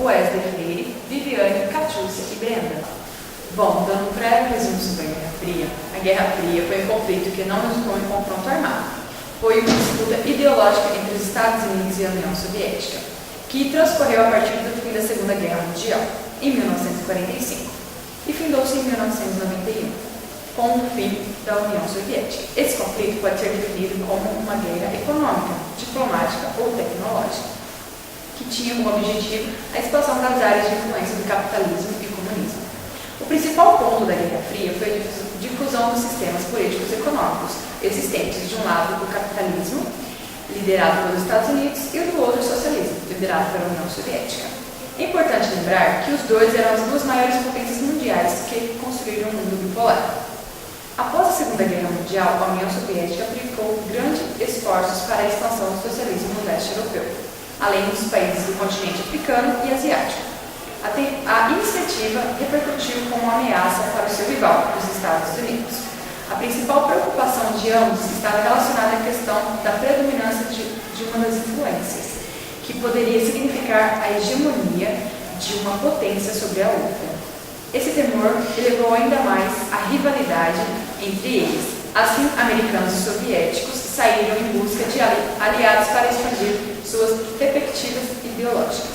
Wesley Freire, Viviane, Catiúcia e Brenda. Bom, dando um breve resumo sobre a Guerra Fria foi um conflito que não resultou em confronto armado. Foi uma disputa ideológica entre os Estados Unidos e a União Soviética, que transcorreu a partir do fim da Segunda Guerra Mundial, em 1945, e findou-se em 1991, com o fim da União Soviética. Esse conflito pode ser definido como uma guerra econômica, diplomática ou tecnológica, que tinha como objetivo a expansão das áreas de influência do capitalismo e comunismo. O principal ponto da Guerra Fria foi a difusão dos sistemas políticos e econômicos existentes, de um lado o capitalismo, liderado pelos Estados Unidos, e do outro o socialismo, liderado pela União Soviética. É importante lembrar que os dois eram as duas maiores potências mundiais que construíram o mundo bipolar. Após a Segunda Guerra Mundial, a União Soviética aplicou grandes esforços para a expansão do socialismo no leste europeu, além dos países do continente africano e asiático. A iniciativa repercutiu como uma ameaça para o seu rival, os Estados Unidos. A principal preocupação de ambos estava relacionada à questão da predominância de uma das influências, que poderia significar a hegemonia de uma potência sobre a outra. Esse temor elevou ainda mais a rivalidade entre eles. Assim, americanos e soviéticos saíram em busca de aliados para expandir suas perspectivas ideológicas.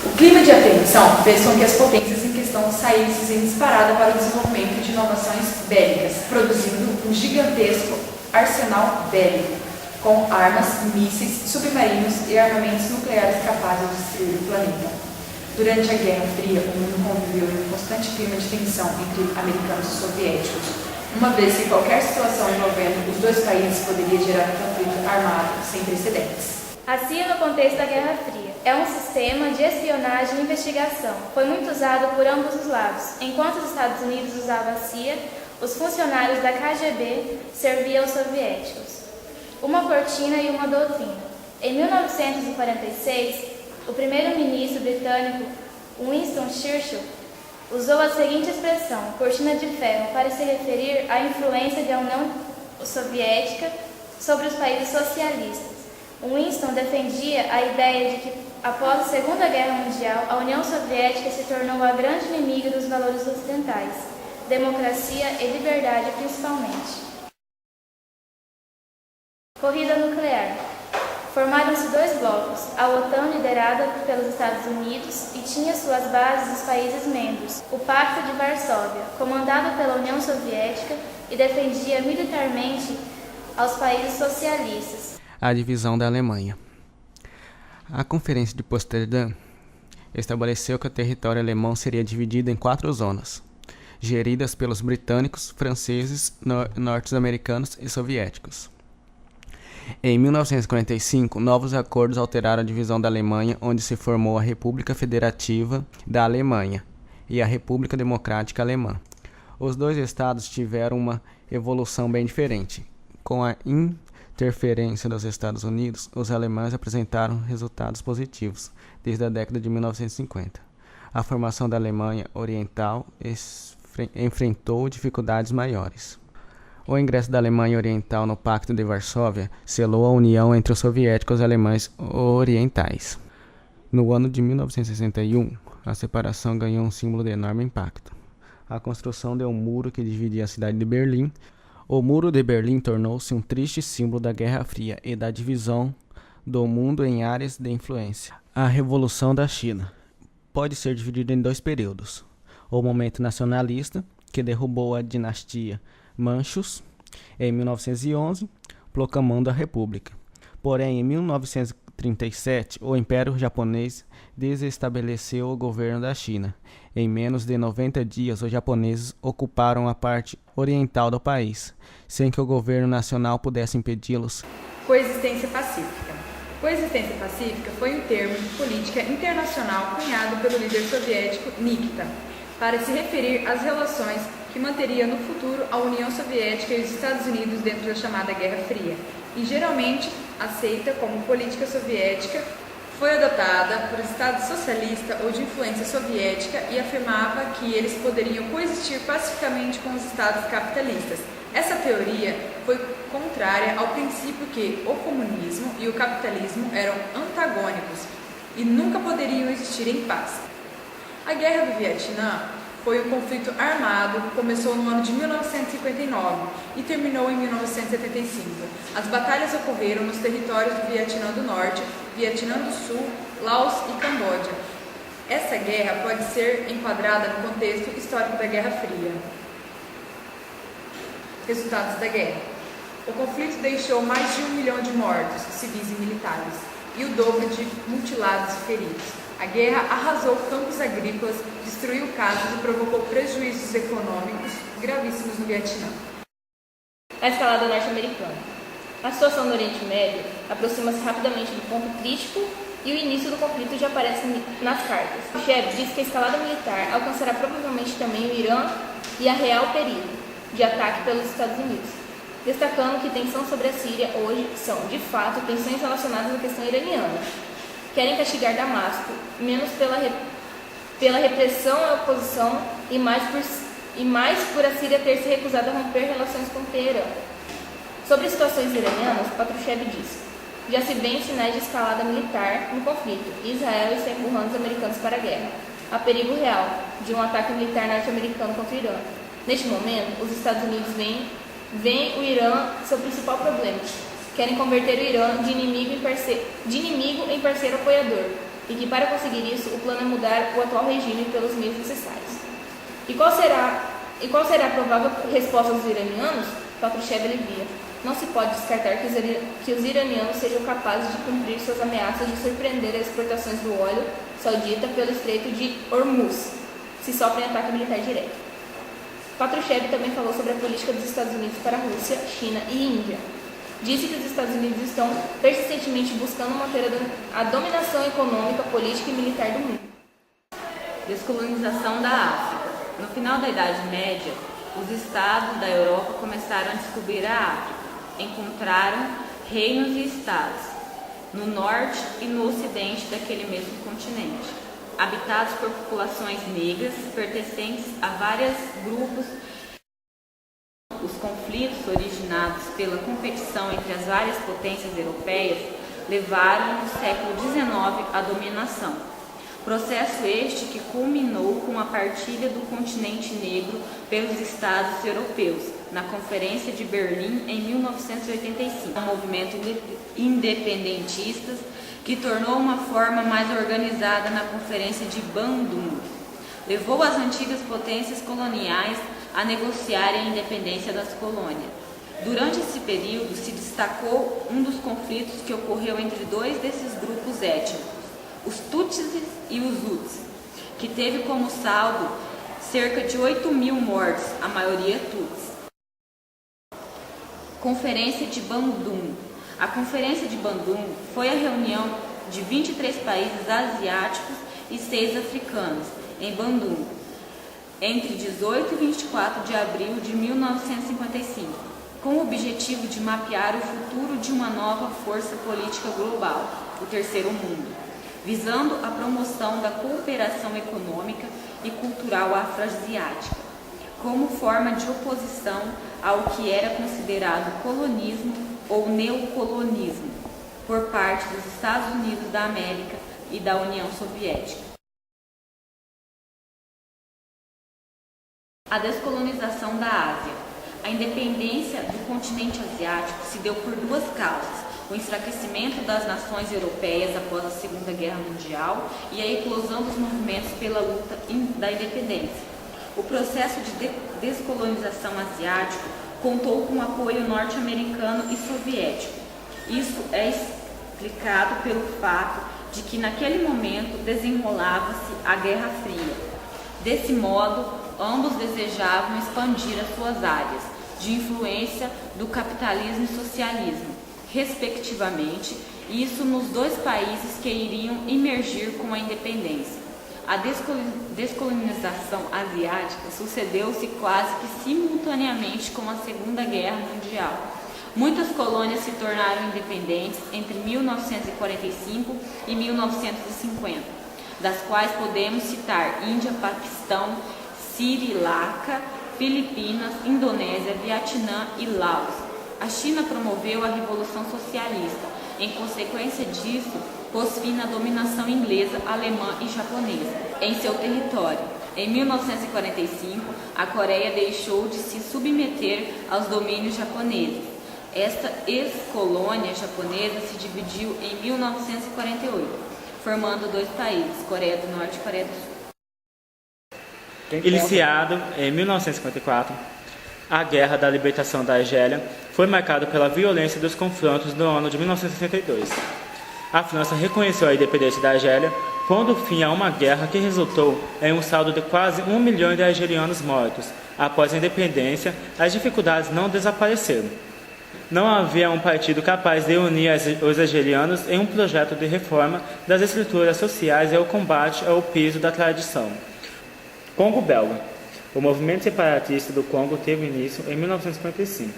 O clima de apreensão fez com que as potências em questão saíssem em disparada para o desenvolvimento de inovações bélicas, produzindo um gigantesco arsenal bélico, com armas, mísseis, submarinos e armamentos nucleares capazes de destruir o planeta. Durante a Guerra Fria, o mundo conviveu em um constante clima de tensão entre americanos e soviéticos, uma vez que qualquer situação envolvendo os dois países poderia gerar um conflito armado sem precedentes. A CIA no contexto da Guerra Fria é um sistema de espionagem e investigação. Foi muito usado por ambos os lados. Enquanto os Estados Unidos usavam a CIA, os funcionários da KGB serviam os soviéticos. Uma cortina e uma doutrina. Em 1946, o primeiro-ministro britânico Winston Churchill usou a seguinte expressão, cortina de ferro, para se referir à influência da União Soviética sobre os países socialistas. Winston defendia a ideia de que, após a Segunda Guerra Mundial, a União Soviética se tornou a grande inimiga dos valores ocidentais, democracia e liberdade principalmente. Corrida nuclear. Formaram-se dois blocos, a OTAN, liderada pelos Estados Unidos, e tinha suas bases nos países membros, o Pacto de Varsóvia, comandado pela União Soviética e defendia militarmente aos países socialistas. A divisão da Alemanha. A Conferência de Potsdam estabeleceu que o território alemão seria dividido em 4 zonas, geridas pelos britânicos, franceses, norte-americanos e soviéticos. Em 1945, novos acordos alteraram a divisão da Alemanha, onde se formou a República Federativa da Alemanha e a República Democrática Alemã. Os dois estados tiveram uma evolução bem diferente. Com a interferência dos Estados Unidos, os alemães apresentaram resultados positivos desde a década de 1950. A formação da Alemanha Oriental enfrentou dificuldades maiores. O ingresso da Alemanha Oriental no Pacto de Varsóvia selou a união entre os soviéticos e alemães orientais. No ano de 1961, a separação ganhou um símbolo de enorme impacto. A construção de um muro que dividia a cidade de Berlim. O Muro de Berlim tornou-se um triste símbolo da Guerra Fria e da divisão do mundo em áreas de influência. A Revolução da China pode ser dividida em 2 períodos. O momento nacionalista, que derrubou a dinastia Manchus em 1911, proclamando a República. Porém, em 1937, o Império Japonês desestabeleceu o governo da China. Em menos de 90 dias, os japoneses ocuparam a parte oriental do país, sem que o governo nacional pudesse impedi-los. Coexistência pacífica. Coexistência pacífica foi um termo de política internacional cunhado pelo líder soviético Nikita, para se referir às relações que manteria no futuro a União Soviética e os Estados Unidos dentro da chamada Guerra Fria, e geralmente aceita como política soviética, foi adotada por estados socialistas ou de influência soviética e afirmava que eles poderiam coexistir pacificamente com os estados capitalistas. Essa teoria foi contrária ao princípio que o comunismo e o capitalismo eram antagônicos e nunca poderiam existir em paz. A Guerra do Vietnã foi um conflito armado que começou no ano de 1959 e terminou em 1975. As batalhas ocorreram nos territórios do Vietnã do Norte, Vietnã do Sul, Laos e Camboja. Essa guerra pode ser enquadrada no contexto histórico da Guerra Fria. Resultados da guerra. O conflito deixou mais de 1 milhão de mortos, civis e militares, e o dobro de mutilados e feridos. A guerra arrasou campos agrícolas, destruiu casas e provocou prejuízos econômicos gravíssimos no Vietnã. A escalada norte-americana. A situação no Oriente Médio aproxima-se rapidamente do ponto crítico e o início do conflito já aparece nas cartas. Khrushchev diz que a escalada militar alcançará provavelmente também o Irã e a real perigo de ataque pelos Estados Unidos, destacando que tensão sobre a Síria hoje são, de fato, tensões relacionadas à questão iraniana. Querem castigar Damasco, menos pela repressão à oposição e mais por a Síria ter se recusado a romper relações com Teherã. Sobre situações iranianas, Patrushev diz: já se vêem sinais de escalada militar no conflito. Israel está empurrando os americanos para a guerra. Há perigo real de um ataque militar norte-americano contra o Irã. Neste momento, os Estados Unidos veem o Irã seu principal problema. Querem converter o Irã de inimigo em parceiro apoiador, e que para conseguir isso, o plano é mudar o atual regime pelos meios necessários. E qual será a provável resposta dos iranianos? Patrushev alivia: não se pode descartar que os iranianos sejam capazes de cumprir suas ameaças de surpreender as exportações do óleo saudita pelo Estreito de Hormuz, se sofrem ataque militar direto. Patrushev também falou sobre a política dos Estados Unidos para a Rússia, China e Índia. Disse que os Estados Unidos estão persistentemente buscando manter a dominação econômica, política e militar do mundo. Descolonização da África. No final da Idade Média, os estados da Europa começaram a descobrir a África. Encontraram reinos e estados no norte e no ocidente daquele mesmo continente, habitados por populações negras pertencentes a vários grupos. Os conflitos originados pela competição entre as várias potências europeias levaram no século XIX à dominação. Processo este que culminou com a partilha do continente negro pelos Estados europeus, na Conferência de Berlim em 1985. Um movimento independentista que tornou uma forma mais organizada na Conferência de Bandung. Levou as antigas potências coloniais a negociarem a independência das colônias. Durante esse período se destacou um dos conflitos que ocorreu entre dois desses grupos étnicos, os Tutsis e os Hutus, que teve como saldo cerca de 8.000 mortos, a maioria Tutsis. Conferência de Bandung. A Conferência de Bandung foi a reunião de 23 países asiáticos e 6 africanos, em Bandung, entre 18 e 24 de abril de 1955, com o objetivo de mapear o futuro de uma nova força política global, o Terceiro Mundo, visando a promoção da cooperação econômica e cultural afroasiática, como forma de oposição ao que era considerado colonismo ou neocolonismo por parte dos Estados Unidos da América e da União Soviética. A descolonização da Ásia. A independência do continente asiático se deu por duas causas: o enfraquecimento das nações europeias após a Segunda Guerra Mundial e a eclosão dos movimentos pela luta da independência. O processo de descolonização asiático contou com o apoio norte-americano e soviético. Isso é explicado pelo fato de que naquele momento desenrolava-se a Guerra Fria. Desse modo, ambos desejavam expandir as suas áreas de influência do capitalismo e socialismo, respectivamente, isso nos dois países que iriam emergir com a independência. A descolonização asiática sucedeu-se quase que simultaneamente com a Segunda Guerra Mundial. Muitas colônias se tornaram independentes entre 1945 e 1950, das quais podemos citar Índia, Paquistão, Sri Lanka, Filipinas, Indonésia, Vietnã e Laos. A China promoveu a Revolução Socialista. Em consequência disso, pôs fim na dominação inglesa, alemã e japonesa em seu território. Em 1945, a Coreia deixou de se submeter aos domínios japoneses. Esta ex-colônia japonesa se dividiu em 1948, formando dois países, Coreia do Norte e Coreia do Sul. Iniciado em 1954, a Guerra da Libertação da Argélia foi marcada pela violência dos confrontos no ano de 1962. A França reconheceu a independência da Argélia, pondo fim a uma guerra que resultou em um saldo de quase 1 milhão de argelianos mortos. Após a independência, as dificuldades não desapareceram. Não havia um partido capaz de unir os argelianos em um projeto de reforma das estruturas sociais e ao combate ao piso da tradição. Congo belga. O movimento separatista do Congo teve início em 1955,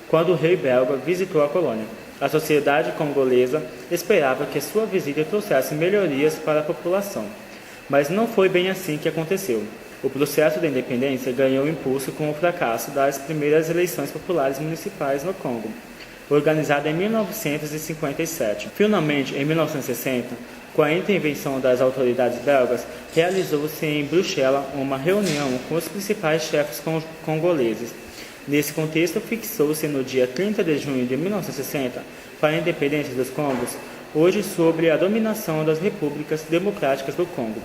quando o rei belga visitou a colônia. A sociedade congolesa esperava que sua visita trouxesse melhorias para a população, mas não foi bem assim que aconteceu. O processo de independência ganhou impulso com o fracasso das primeiras eleições populares municipais no Congo, organizada em 1957. Finalmente, em 1960, com a intervenção das autoridades belgas, realizou-se em Bruxelas uma reunião com os principais chefes congoleses. Nesse contexto, fixou-se no dia 30 de junho de 1960 para a independência dos Congos, hoje sob a dominação das repúblicas democráticas do Congo.